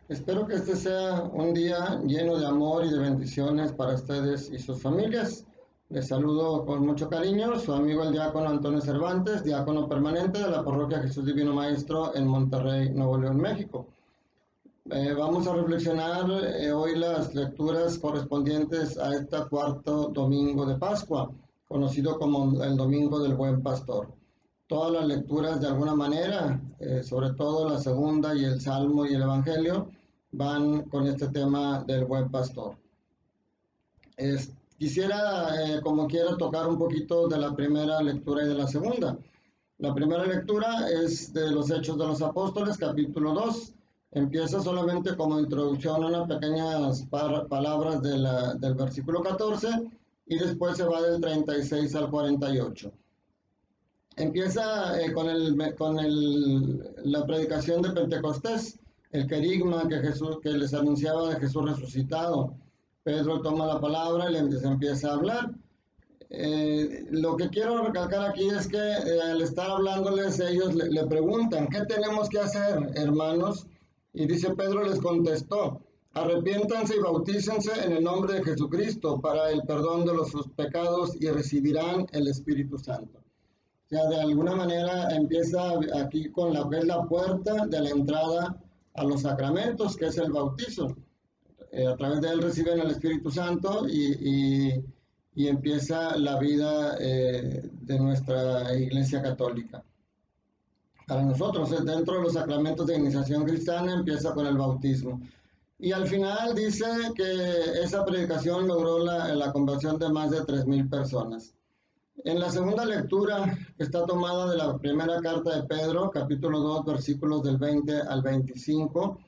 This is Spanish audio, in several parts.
Espero que este sea un día lleno de amor y de bendiciones para ustedes y sus familias. Les saludo con mucho cariño, su amigo el diácono Antonio Cervantes, diácono permanente de la Parroquia Jesús Divino Maestro en Monterrey, Nuevo León, México. Vamos a reflexionar hoy las lecturas correspondientes a este cuarto domingo de Pascua, conocido como el Domingo del Buen Pastor. Todas las lecturas de alguna manera, sobre todo la segunda y el Salmo y el Evangelio, van con este tema del Buen Pastor. Quisiera, como quiero, tocar un poquito de la primera lectura y de la segunda. La primera lectura es de los Hechos de los Apóstoles, capítulo 2. Empieza solamente como introducción, unas pequeñas palabras del versículo 14 y después se va del 36 al 48. Empieza la predicación de Pentecostés, el querigma que les anunciaba de Jesús resucitado. Pedro toma la palabra y les empieza a hablar. Lo que quiero recalcar aquí es que al estar hablándoles ellos le preguntan, ¿qué tenemos que hacer, hermanos? Y dice Pedro les contestó, arrepiéntanse y bautícense en el nombre de Jesucristo para el perdón de sus pecados y recibirán el Espíritu Santo. O sea, de alguna manera empieza aquí con la que es la puerta de la entrada a los sacramentos, que es el bautizo. A través de él reciben el Espíritu Santo y empieza la vida de nuestra Iglesia Católica. Para nosotros, dentro de los sacramentos de iniciación cristiana, empieza con el bautismo. Y al final dice que esa predicación logró la conversión de más de 3,000 personas. En la segunda lectura, que está tomada de la primera carta de Pedro, capítulo 2, versículos del 20 al 25,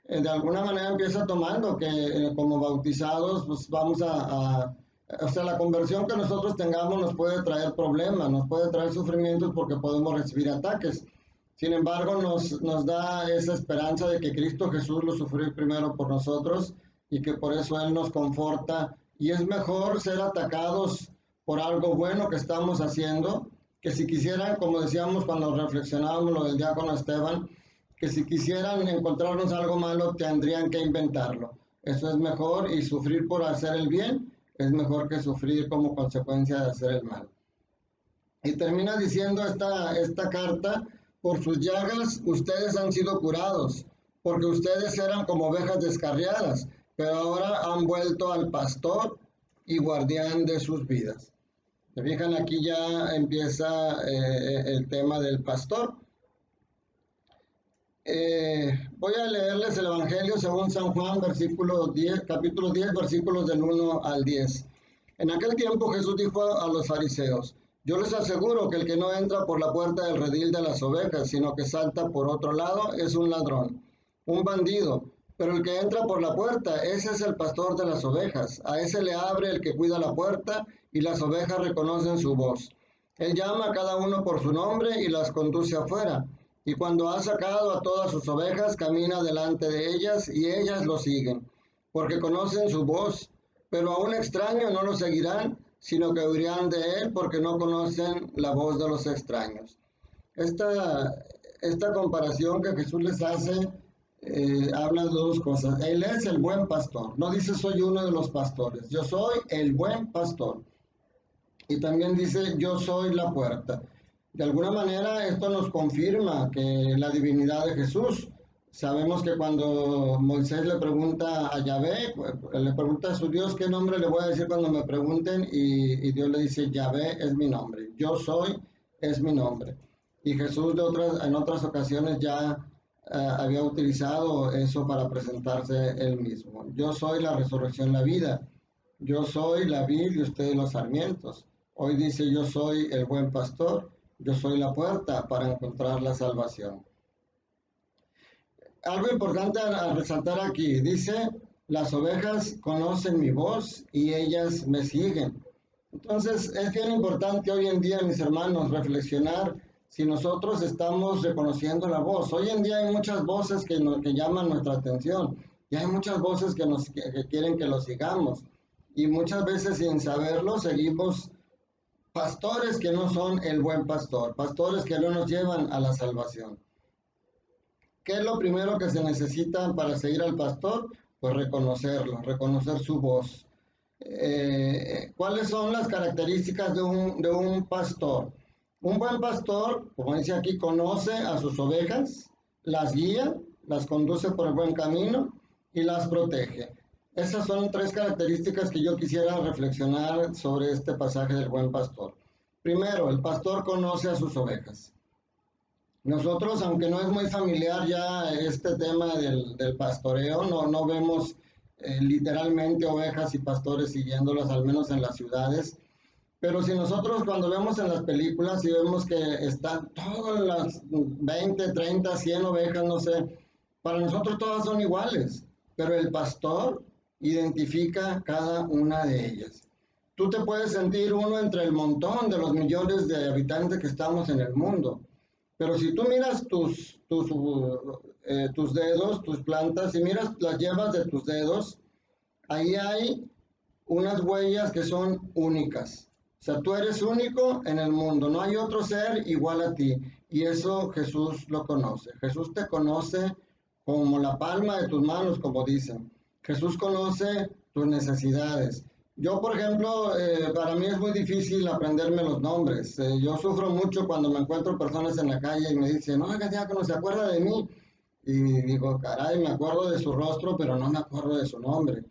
de alguna manera empieza tomando que como bautizados, pues vamos o sea, la conversión que nosotros tengamos nos puede traer problemas, nos puede traer sufrimientos porque podemos recibir ataques. Sin embargo, nos da esa esperanza de que Cristo Jesús lo sufrió primero por nosotros y que por eso Él nos conforta. Y es mejor ser atacados por algo bueno que estamos haciendo, que si quisieran, como decíamos cuando reflexionábamos lo del diácono Esteban, que si quisieran encontrarnos algo malo, tendrían que inventarlo. Eso es mejor, y sufrir por hacer el bien es mejor que sufrir como consecuencia de hacer el mal. Y termina diciendo esta carta, por sus llagas ustedes han sido curados, porque ustedes eran como ovejas descarriadas, pero ahora han vuelto al pastor y guardián de sus vidas. ¿Se fijan? Aquí ya empieza el tema del pastor. Voy a leerles el Evangelio según San Juan, capítulo 10, versículos del 1 al 10. En aquel tiempo Jesús dijo a los fariseos, yo les aseguro que el que no entra por la puerta del redil de las ovejas, sino que salta por otro lado, es un ladrón, un bandido. Pero el que entra por la puerta, ese es el pastor de las ovejas. A ese le abre el que cuida la puerta y las ovejas reconocen su voz. Él llama a cada uno por su nombre y las conduce afuera. Y cuando ha sacado a todas sus ovejas, camina delante de ellas y ellas lo siguen, porque conocen su voz. Pero a un extraño no lo seguirán, sino que huirán de él porque no conocen la voz de los extraños. Esta comparación que Jesús les hace habla de dos cosas. Él es el buen pastor. No dice soy uno de los pastores. Yo soy el buen pastor. Y también dice yo soy la puerta. De alguna manera esto nos confirma que la divinidad de Jesús. Sabemos que cuando Moisés le pregunta a Yahvé, le pregunta a su Dios qué nombre le voy a decir cuando me pregunten, y Dios le dice Yahvé es mi nombre, yo soy es mi nombre. Y Jesús en otras ocasiones ya había utilizado eso para presentarse él mismo. Yo soy la resurrección y la vida, yo soy la vid y ustedes los sarmientos. Hoy dice yo soy el buen pastor, yo soy la puerta para encontrar la salvación. Algo importante a resaltar aquí, dice, las ovejas conocen mi voz y ellas me siguen. Entonces es bien importante hoy en día, mis hermanos, reflexionar si nosotros estamos reconociendo la voz. Hoy en día hay muchas voces que llaman nuestra atención y hay muchas voces que quieren que lo sigamos, y muchas veces sin saberlo seguimos pastores que no son el buen pastor, pastores que no nos llevan a la salvación. ¿Qué es lo primero que se necesita para seguir al pastor? Pues reconocerlo, reconocer su voz. ¿Cuáles son las características de un pastor? Un buen pastor, como dice aquí, conoce a sus ovejas, las guía, las conduce por el buen camino y las protege. Esas son tres características que yo quisiera reflexionar sobre este pasaje del buen pastor. Primero, el pastor conoce a sus ovejas. Nosotros, aunque no es muy familiar ya este tema del pastoreo, no vemos literalmente ovejas y pastores siguiéndolas, al menos en las ciudades. Pero si nosotros cuando vemos en las películas y vemos que están todas las 20, 30, 100 ovejas, no sé, para nosotros todas son iguales, pero el pastor identifica cada una de ellas. Tú te puedes sentir uno entre el montón de los millones de habitantes que estamos en el mundo, pero si tú miras tus dedos, tus plantas, y miras las yemas de tus dedos, ahí hay unas huellas que son únicas. O sea, tú eres único en el mundo, no hay otro ser igual a ti. Y eso Jesús lo conoce. Jesús te conoce como la palma de tus manos, como dicen. Jesús conoce tus necesidades. Yo, por ejemplo, para mí es muy difícil aprenderme los nombres. Yo sufro mucho cuando me encuentro personas en la calle y me dicen, no, diácono, ¿se acuerda de mí? Y digo, caray, me acuerdo de su rostro, pero no me acuerdo de su nombre.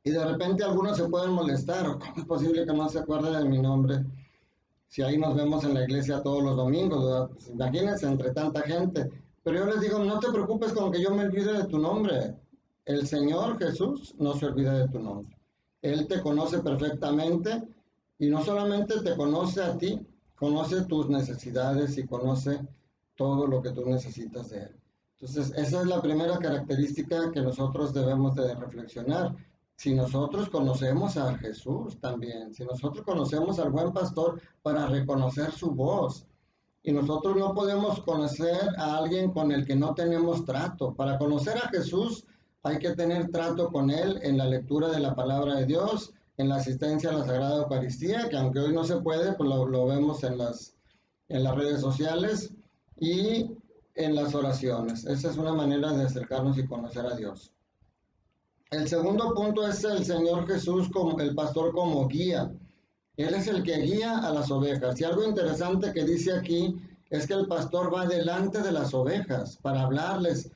Y de repente algunos se pueden molestar, ¿cómo es posible que no se acuerde de mi nombre? Si ahí nos vemos en la iglesia todos los domingos, ¿verdad? Pues imagínense entre tanta gente. Pero yo les digo, no te preocupes con que yo me olvide de tu nombre. El Señor Jesús no se olvida de tu nombre. Él te conoce perfectamente y no solamente te conoce a ti, conoce tus necesidades y conoce todo lo que tú necesitas de Él. Entonces, esa es la primera característica que nosotros debemos de reflexionar. Si nosotros conocemos a Jesús también, si nosotros conocemos al buen pastor para reconocer su voz, y nosotros no podemos conocer a alguien con el que no tenemos trato. Para conocer a Jesús hay que tener trato con Él en la lectura de la palabra de Dios, en la asistencia a la Sagrada Eucaristía, que aunque hoy no se puede, pues lo vemos en las redes sociales y en las oraciones. Esa es una manera de acercarnos y conocer a Dios. El segundo punto es el Señor Jesús como el pastor como guía. Él es el que guía a las ovejas. Y algo interesante que dice aquí es que el pastor va delante de las ovejas para hablarles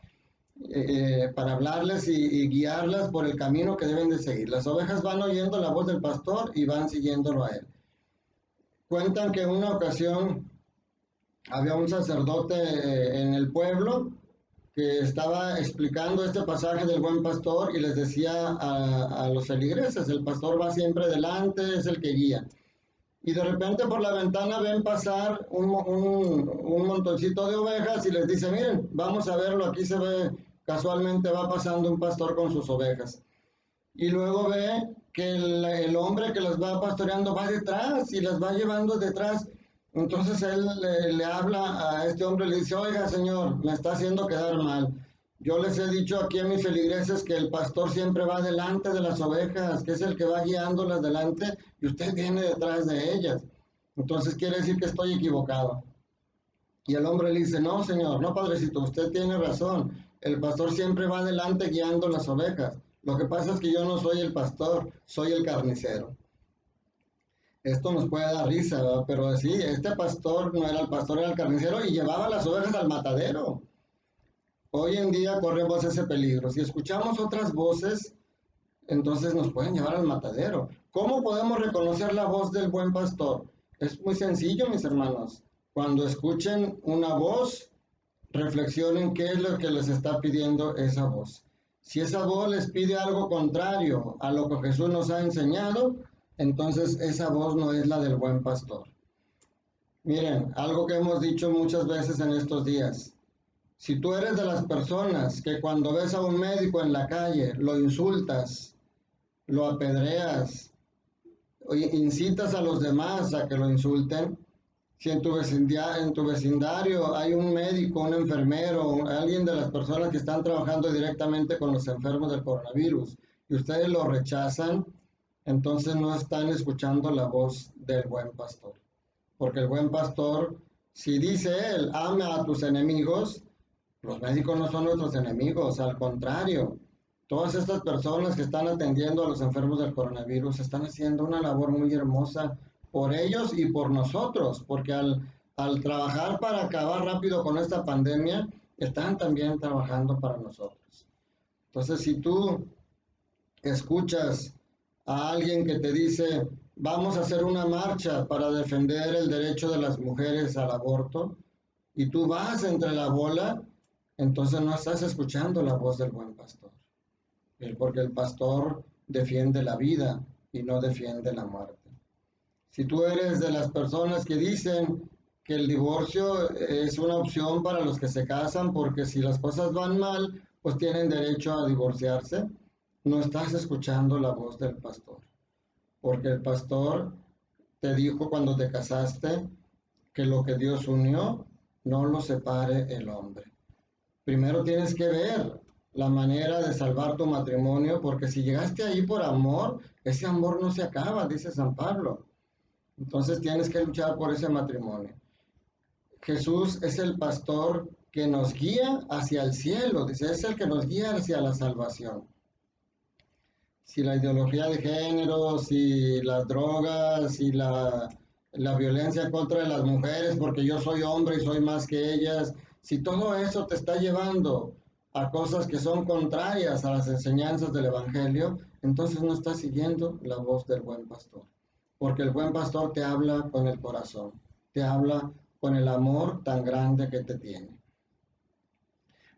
y guiarlas por el camino que deben de seguir. Las ovejas van oyendo la voz del pastor y van siguiéndolo a él. Cuentan que en una ocasión había un sacerdote en el pueblo que estaba explicando este pasaje del buen pastor y les decía a los feligreses, el pastor va siempre delante, es el que guía. Y de repente por la ventana ven pasar un montoncito de ovejas y les dice, miren, vamos a verlo, aquí se ve, casualmente va pasando un pastor con sus ovejas. Y luego ve que el hombre que las va pastoreando va detrás y las va llevando detrás. Entonces él le habla a este hombre y le dice, oiga señor, me está haciendo quedar mal. Yo les he dicho aquí a mis feligreses que el pastor siempre va delante de las ovejas, que es el que va guiándolas delante y usted viene detrás de ellas. Entonces quiere decir que estoy equivocado. Y el hombre le dice, no señor, no padrecito, usted tiene razón. El pastor siempre va adelante guiando las ovejas. Lo que pasa es que yo no soy el pastor, soy el carnicero. Esto nos puede dar risa, ¿verdad? Pero sí, este pastor no era el pastor, era el carnicero y llevaba las ovejas al matadero. Hoy en día corremos ese peligro. Si escuchamos otras voces, entonces nos pueden llevar al matadero. ¿Cómo podemos reconocer la voz del buen pastor? Es muy sencillo, mis hermanos. Cuando escuchen una voz, reflexionen qué es lo que les está pidiendo esa voz. Si esa voz les pide algo contrario a lo que Jesús nos ha enseñado, entonces esa voz no es la del buen pastor. Miren, algo que hemos dicho muchas veces en estos días. Si tú eres de las personas que cuando ves a un médico en la calle lo insultas, lo apedreas, o incitas a los demás a que lo insulten, si en tu vecindario hay un médico, un enfermero, alguien de las personas que están trabajando directamente con los enfermos del coronavirus y ustedes lo rechazan, entonces no están escuchando la voz del buen pastor. Porque el buen pastor, si dice él, ama a tus enemigos, Los médicos no son nuestros enemigos, al contrario. Todas estas personas que están atendiendo a los enfermos del coronavirus están haciendo una labor muy hermosa por ellos y por nosotros, porque al trabajar para acabar rápido con esta pandemia, están también trabajando para nosotros. Entonces, si tú escuchas a alguien que te dice, vamos a hacer una marcha para defender el derecho de las mujeres al aborto, y tú vas entre la bola, entonces no estás escuchando la voz del buen pastor. Porque el pastor defiende la vida y no defiende la muerte. Si tú eres de las personas que dicen que el divorcio es una opción para los que se casan, porque si las cosas van mal, pues tienen derecho a divorciarse, no estás escuchando la voz del pastor. Porque el pastor te dijo cuando te casaste que lo que Dios unió, no lo separe el hombre. Primero tienes que ver la manera de salvar tu matrimonio, porque si llegaste ahí por amor, ese amor no se acaba, dice San Pablo. Entonces tienes que luchar por ese matrimonio. Jesús es el pastor que nos guía hacia el cielo, dice, es el que nos guía hacia la salvación. Si la ideología de género, si las drogas, si la violencia contra las mujeres, porque yo soy hombre y soy más que ellas, si todo eso te está llevando a cosas que son contrarias a las enseñanzas del Evangelio, entonces no estás siguiendo la voz del buen pastor. Porque el buen pastor te habla con el corazón, te habla con el amor tan grande que te tiene.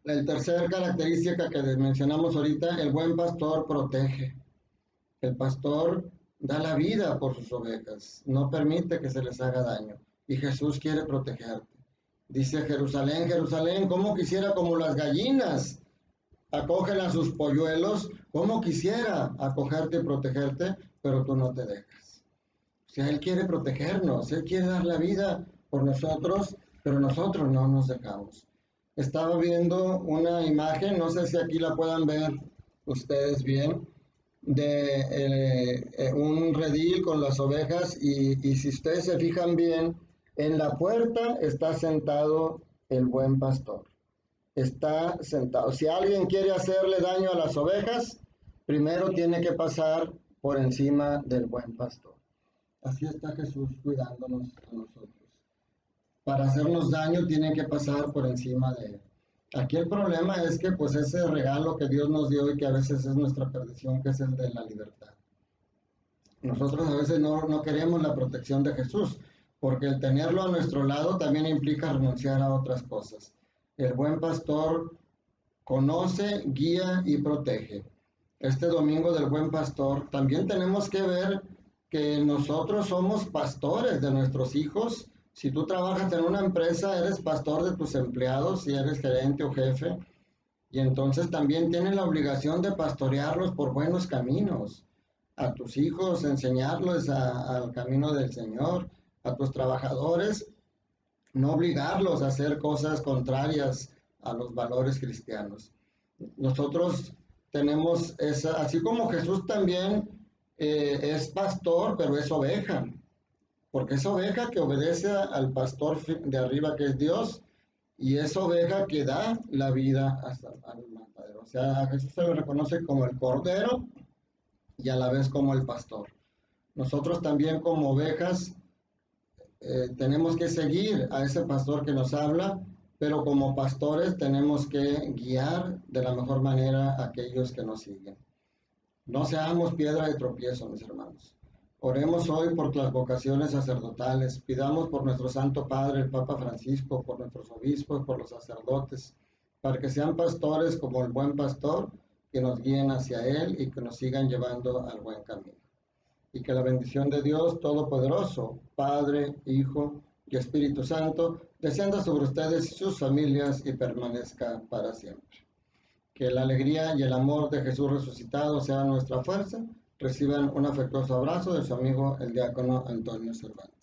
La tercera característica que mencionamos ahorita, el buen pastor protege. El pastor da la vida por sus ovejas, no permite que se les haga daño. Y Jesús quiere protegerte. Dice Jerusalén, Jerusalén, ¿cómo quisiera como las gallinas acogen a sus polluelos? ¿Cómo quisiera acogerte y protegerte? Pero tú no te dejas. O sea, Él quiere protegernos, Él quiere dar la vida por nosotros, pero nosotros no nos dejamos. Estaba viendo una imagen, no sé si aquí la puedan ver ustedes bien, de un redil con las ovejas y si ustedes se fijan bien, en la puerta está sentado el buen pastor. Está sentado. Si alguien quiere hacerle daño a las ovejas, primero tiene que pasar por encima del buen pastor. Así está Jesús cuidándonos a nosotros. Para hacernos daño tiene que pasar por encima de él. Aquí el problema es que pues ese regalo que Dios nos dio y que a veces es nuestra perdición, que es el de la libertad. Nosotros a veces no queremos la protección de Jesús, porque el tenerlo a nuestro lado también implica renunciar a otras cosas. El buen pastor conoce, guía y protege. Este domingo del buen pastor también tenemos que ver que nosotros somos pastores de nuestros hijos. Si tú trabajas en una empresa, eres pastor de tus empleados, si eres gerente o jefe, y entonces también tienes la obligación de pastorearlos por buenos caminos. A tus hijos, enseñarlos al camino del Señor, a tus trabajadores, no obligarlos a hacer cosas contrarias a los valores cristianos. Nosotros tenemos esa, así como Jesús también es pastor, pero es oveja, porque es oveja que obedece al pastor de arriba que es Dios, y es oveja que da la vida hasta al matadero. O sea, a Jesús se le reconoce como el cordero y a la vez como el pastor. Nosotros también como ovejas tenemos que seguir a ese pastor que nos habla, pero como pastores tenemos que guiar de la mejor manera a aquellos que nos siguen. No seamos piedra de tropiezo, mis hermanos. Oremos hoy por las vocaciones sacerdotales, pidamos por nuestro Santo Padre, el Papa Francisco, por nuestros obispos, por los sacerdotes, para que sean pastores como el buen pastor, que nos guíen hacia Él y que nos sigan llevando al buen camino. Y que la bendición de Dios Todopoderoso, Padre, Hijo y Espíritu Santo, descienda sobre ustedes y sus familias y permanezca para siempre. Que la alegría y el amor de Jesús resucitado sean nuestra fuerza. Reciban un afectuoso abrazo de su amigo el diácono Antonio Cervantes.